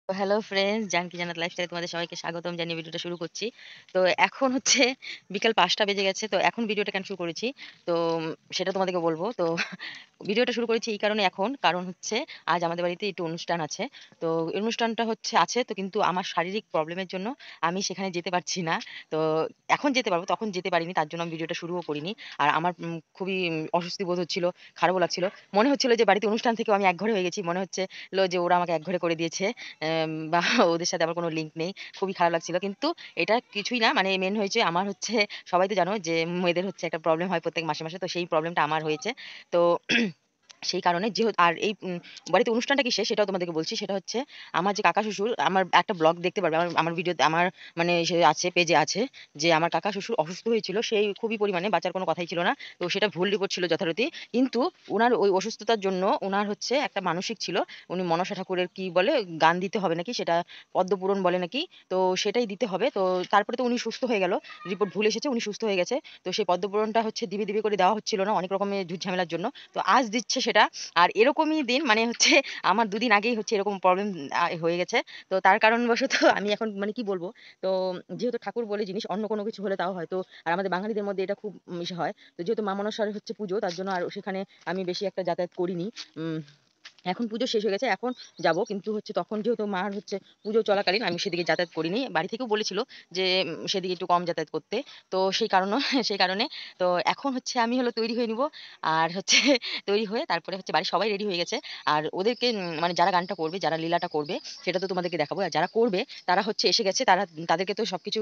Hello friends, Janki জান্নাত লাইফস্টাইলে তোমাদের সবাইকে স্বাগতম জানিয়ে ভিডিওটা শুরু করছি। তো এখন হচ্ছে বিকাল ৫টা বেজে গেছে। তো এখন ভিডিওটা কেন শুরু করেছি? তো সেটা তোমাদেরকে বলব। তো ভিডিওটা শুরু করেছি এই কারণে এখন, কারণ হচ্ছে আজ আমাদের বাড়িতে একটু অনুষ্ঠান আছে। তো অনুষ্ঠানটা আছে তো, কিন্তু আমার শারীরিক প্রবলেমের জন্য আমি সেখানে যেতে পারছি না। তো এখন যেতে পারবো, তখন যেতে পারিনি। তার জন্য আমি ভিডিওটা শুরুও করিনি। আর আমার খুবই অস্বস্তি বোধ হচ্ছিল, খারাপও লাগছিল। মনে হচ্ছিল যে বাড়িতে অনুষ্ঠান থেকেও আমি একঘরে হয়ে গেছি। মনে হচ্ছিল যে ওরা আমাকে একঘরে করে দিয়েছে। বা ওদের সাথে আমার কোনো লিঙ্ক নেই। খুবই খারাপ লাগছিল। কিন্তু এটা কিছুই না। মানে মেইন হয়েছে আমার সবাই তো জানো যে মেয়েদের একটা প্রবলেম হয় প্রত্যেক মাসে, মাসে। তো সেই প্রবলেমটা আমার হয়েছে। তো সেই কারণে আর এই বাড়িতে অনুষ্ঠানটা কিসের সেটাও তোমাদেরকে বলছি। সেটা হচ্ছে আমার যে কাকা শ্বশুর, আমার একটা ব্লগ দেখতে পারবে আমার ভিডিওতে, আমার মানে সে আছে, পেজে আছে, যে আমার কাকা শ্বশুর অসুস্থ হয়েছিল, সেই খুবই পরিমাণে, বাঁচার কোনো কথাই ছিল না। তো সেটা ভুল রিপোর্ট ছিল যথারীতি। কিন্তু উনার ওই অসুস্থতার জন্য উনার একটা মানসিক ছিল। উনি মনসা ঠাকুরের কি বলে গান দিতে হবে নাকি, সেটা পদ্মপুরণ বলে নাকি। তো সেটাই দিতে হবে। তো তারপরে তো উনি সুস্থ হয়ে গেল। রিপোর্ট ভুল এসেছে, উনি সুস্থ হয়ে গেছে। তো সেই পদ্মপুরণটা দিবি দিবি করে দেওয়া হচ্ছিল না, অনেক রকমের ঝুট ঝামেলার জন্য। তো আজ দিচ্ছে সেটা। আর এরকমই দিন মানে আমার ২ দিন আগেই এরকম প্রবলেম হয়ে গেছে। তো তার কারণবশত আমি এখন মানে কি বলবো। তো যেহেতু ঠাকুর বলে জিনিস, অন্য কোনো কিছু হলে তাও হয়তো, আর আমাদের বাঙালিদের মধ্যে এটা খুব ইসে হয়। তো যেহেতু মা মনসার পুজো, তার জন্য আর সেখানে আমি বেশি একটা যাতায়াত করিনি। উম এখন পুজো শেষ হয়ে গেছে, এখন যাব। কিন্তু তখন যেহেতু মার পুজো চলাকালীন আমি সেদিকে যাতায়াত করিনি। বাড়ি থেকেও বলেছিল যে সেদিকে একটু কম যাতায়াত করতে। তো সেই কারণে সেই কারণে তো এখন আমি তৈরি হয়ে নিব। আর তৈরি হয়ে তারপরে বাড়ির সবাই রেডি হয়ে গেছে। আর ওদেরকে মানে যারা গানটা করবে, যারা লীলাটা করবে, সেটা তো তোমাদেরকে দেখাবো। আর যারা করবে তারা এসে গেছে, তাদেরকে তো সবকিছু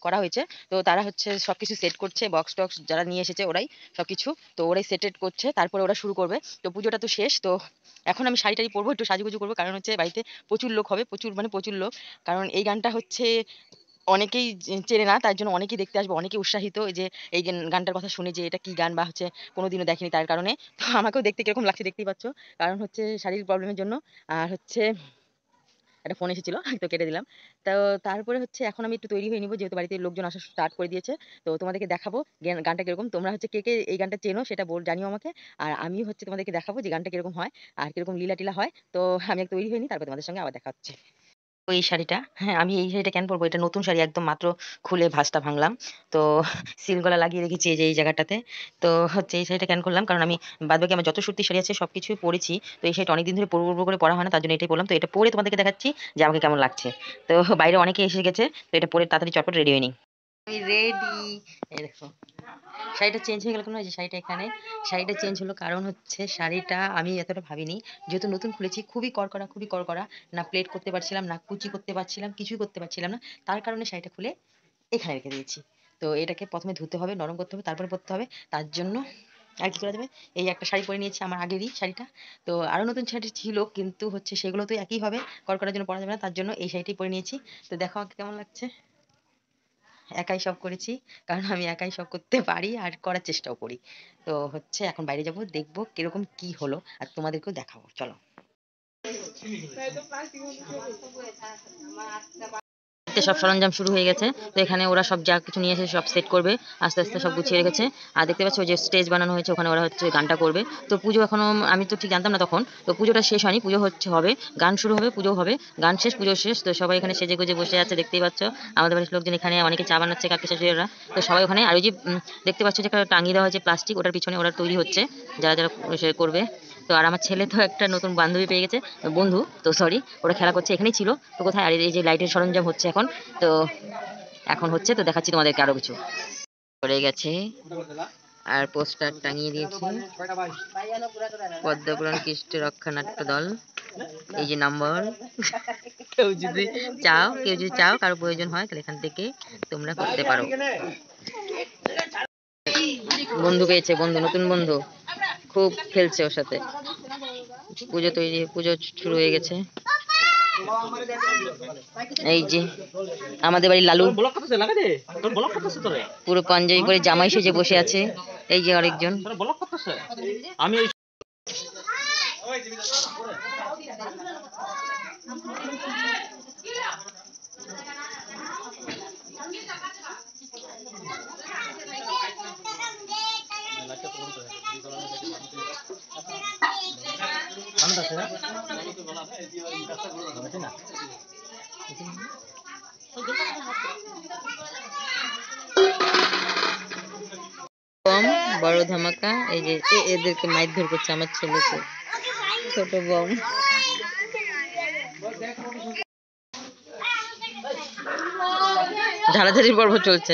করা হয়েছে। তো তারা সবকিছু সেট করছে, বক্স টক্স যারা নিয়ে এসেছে ওরাই সবকিছু। তো ওরাই সেট করছে, তারপরে ওরা শুরু করবে। তো পুজোটা তো শেষ। তো এখন আমি শাড়ি টাড়ি পরবো, একটু সাজুগুজু করবো, কারণ বাড়িতে প্রচুর লোক হবে, প্রচুর মানে প্রচুর লোক। কারণ এই গানটা অনেকেই চেনে না, তার জন্য অনেকেই দেখতে আসবে, অনেকেই উৎসাহিত এই যে এই গানটার কথা শুনে, যে এটা কি গান, বা কোনোদিনও দেখেনি তার কারণে। তো আমাকেও দেখতে কিরকম লাগছে দেখতেই পাচ্ছ, কারণ শারীরিক প্রবলেমের জন্য। আর একটা ফোন এসেছিল তো কেটে দিলাম। তো তারপরে এখন আমি একটু তৈরি হয়ে নিবো, যেহেতু বাড়িতে লোকজন আসা স্টার্ট করে দিয়েছে। তো তোমাদেরকে দেখাবো গানটা কিরকম, তোমরা কে কে এই গানটা চেনো সেটা জানিও আমাকে। আর আমিও তোমাদেরকে দেখাবো যে গানটা কিরকম হয়, আর কিরকম লীলা টিলা হয়। তো আমি তৈরি হয়ে নিই, তারপর তোমাদের সঙ্গে আবার দেখা হচ্ছে। এই শাড়িটা, হ্যাঁ, আমি এই শাড়িটা কেন পরবো, এটা নতুন শাড়ি, একদম মাত্র খুলে ভাঁজটা ভাঙলাম। তো সিল গলা লাগিয়ে রেখেছি এই যে এই জায়গাটাতে। তো এই শাড়িটা কেন করলাম, কারণ আমি বাদবাকি আমার যত সুতির শাড়ি আছে সবকিছুই পরেছি। তো এই শাড়িটা অনেকদিন ধরে পরবো করে পরা হয় না, তার জন্য এটাই পরলাম। তো এটা পরে তোমাদেরকে দেখাচ্ছি যে আমাকে কেমন লাগছে। তো বাইরে অনেকে এসে গেছে, তো এটা পরে তাড়াতাড়ি চটপট রেডি হয়ে নিই। আমি রেডি। এই দেখো শাড়িটা চেঞ্জ হয়ে গেল কেন, এই যে শাড়িটা এখানে। শাড়িটা চেঞ্জ হলো কারণ শাড়িটা আমি এতটা ভাবিনি, যেহেতু নতুন খুলেছি, খুবই কড়কড়া, খুবই কড়কড়া। না প্লেট করতে পারছিলাম, না কুচি করতে পারছিলাম, কিছুই করতে পারছিলাম না। তার কারণে শাড়িটা খুলে এখানে রেখে দিয়েছি। তো এটাকে প্রথমে ধুতে হবে, নরম করতে হবে, তারপরে পরতে হবে। তার জন্য আর কি করা যাবে, এই একটা শাড়ি পরে নিয়েছি, আমার আগেরই শাড়িটা। তো আরো নতুন শাড়ি ছিল, কিন্তু সেগুলো তো একই হবে, কড়কড়ার জন্য পরা যাবে না, তার জন্য এই শাড়িটাই পরে নিয়েছি। তো দেখো আমাকে কেমন লাগছে। একাই সব করেছি, কারণ আমি একাই সব করতে পারি আর করার চেষ্টাও করি। তো এখন বাইরে যাব, দেখবো কিরকম কি হলো, আর তোমাদেরকেও দেখাবো, চলো। সব সরঞ্জাম শুরু হয়ে গেছে। তো এখানে ওরা সব যা কিছু নিয়ে এসে সব সেট করবে, আস্তে আস্তে সব গুছিয়ে রেখেছে। আর দেখতে পাচ্ছ ওই যে স্টেজ বানানো হয়েছে, ওখানে ওরা গানটা করবে। তো পুজো এখনো আমি তো ঠিক জানতাম না তখন, তো পুজোটা শেষ হয়নি, পুজো হবে, গান শুরু হবে, পুজো হবে, গান শেষ, পুজো শেষ। তো সবাই এখানে সেজে গুজে বসে আছে, দেখতেই পাচ্ছ। আমাদের বাড়ির লোকজন এখানে অনেকে চা বানাচ্ছে, কাকি শাশুড়িরা। তো সবাই ওখানে, আর ওই যে দেখতে পাচ্ছ যে একটা টাঙিয়ে দেওয়া হয়েছে প্লাস্টিক, ওটার পিছনে ওরা তৈরি হচ্ছে, যারা যারা সে করবে। তো আর আমার ছেলে তো একটা নতুন বান্ধবী পেয়ে গেছে, বন্ধু তো সরি, ওরা খেলা করছে, এখানেই ছিল। তো কোথায়, আর এই যে লাইটের সরঞ্জাম হচ্ছে এখন। তো তো দেখাচ্ছি তোমাদেরকে আরো কিছু পড়ে গেছে। আর পোস্টার টাঙিয়ে দিয়েছি, পদ্মপুরাণ কৃষ্ণ রক্ষা নাট্য দল, এই যে নাম্বার। কেউ যদি চাও কারো প্রয়োজন হয়, তাহলে এখান থেকে তোমরা করতে পারো। বন্ধু পেয়েছে, বন্ধু, নতুন বন্ধু, খুব খেলছে ওর সাথে। পুজো শুরু হয়ে গেছে। এই যে আমাদের বাড়ির লালু পুরো পাঞ্জাবি পরে জামাই সেজে বসে আছে। এই যে আরেকজন। বম বড় ধামাকা, এই যে এদেরকে মারধর করছে আমার ছেলেকে, ছোট বম। ঝাড়াঝাড়ির পর্ব চলছে।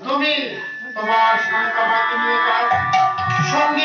তুমি তোমার সন্তানকে নিয়ে যাও সঙ্গে।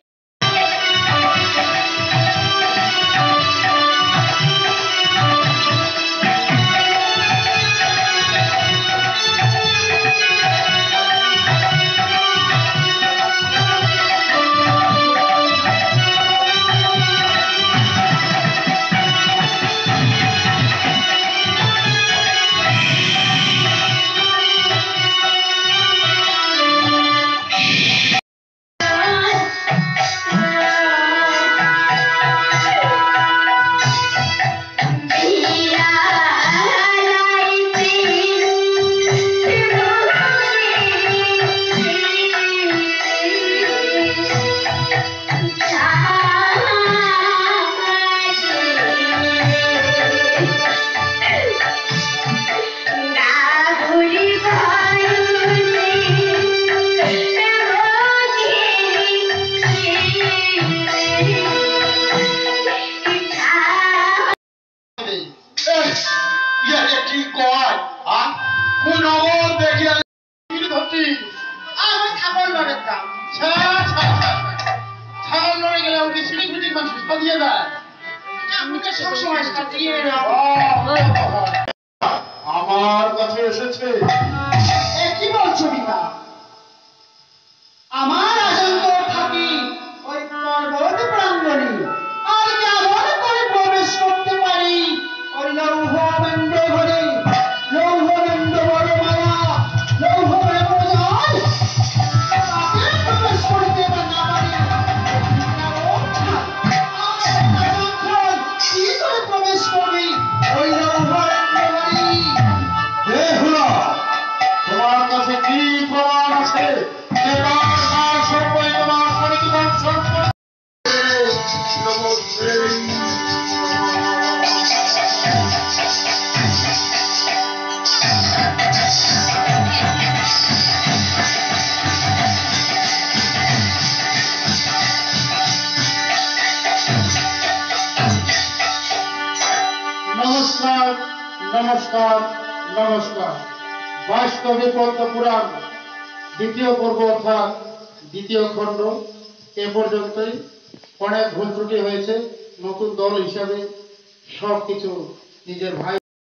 আমার কাছে এসেছে কি বলছো বিনা? আমার আশঙ্ক থাকি ওই পর্বত প্রাঙ্গণে আর কেমন করে প্রবেশ করতে পারি ওই লৌহমেন্দ্র ঘরে? লৌহমেন্দ্র বড় মায়া, লৌহমেন্দ্র জল প্রবেশ করতে না পারি কি করে প্রবেশ করবি ওই লৌহমেন্দ্র ঘরে? তোমার কাছে কি প্রমাণ আছে? নমস্কার নমস্কার নমস্কার। বাস্তবে পদ্ম পুরাণ দ্বিতীয় পর্ব অর্থাৎ দ্বিতীয় খণ্ড এ পর্যন্তই। অনেক ভুল ত্রুটি হয়েছে, নতুন দল হিসাবে সবকিছু নিজের ভাই